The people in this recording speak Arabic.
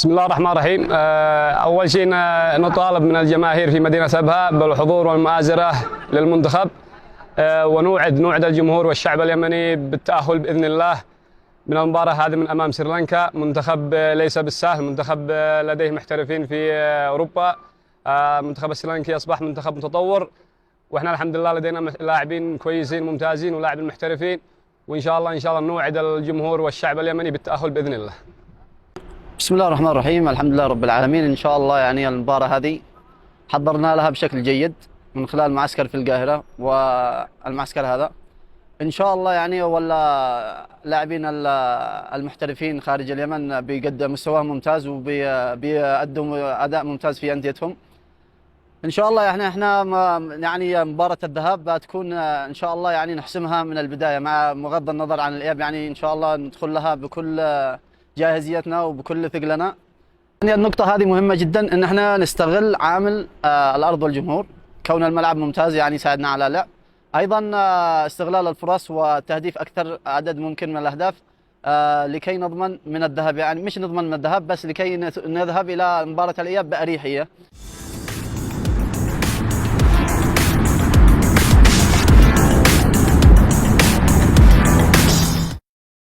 بسم الله الرحمن الرحيم. أول شيء نطالب من الجماهير في مدينة أبها بالحضور والمؤازرة للمنتخب، ونوعد الجمهور والشعب اليمني بالتأهل بإذن الله من المباراة هذه من أمام سريلانكا. منتخب ليس بالسهل، منتخب لديه محترفين في أوروبا. منتخب السريلانكي أصبح منتخب متطور، وإحنا الحمد لله لدينا لاعبين كويسين ممتازين ولاعبين محترفين، وإن شاء الله نوعد الجمهور والشعب اليمني بالتأهل بإذن الله. بسم الله الرحمن الرحيم. الحمد لله رب العالمين. إن شاء الله يعني المباراة هذه حضرنا لها بشكل جيد من خلال معسكر في القاهرة، والمعسكر هذا إن شاء الله يعني ولا لاعبين المحترفين خارج اليمن بيقدم مستواهم ممتاز وبيقدموا أداء ممتاز في أنديتهم. إن شاء الله يعني إحنا يعني مباراة الذهاب بتكون إن شاء الله يعني نحسمها من البداية، مع بغض النظر عن الإياب، يعني إن شاء الله ندخل لها بكل جاهزيتنا وبكل ثقلنا. يعني النقطة هذه مهمة جدا، إن إحنا نستغل عامل الأرض والجمهور، كون الملعب ممتاز يعني يساعدنا على اللعب. أيضا استغلال الفرص وتهديف أكثر عدد ممكن من الأهداف لكي نضمن من الذهاب، يعني مش نضمن من الذهاب بس لكي نذهب إلى مباراة الإياب بأريحية.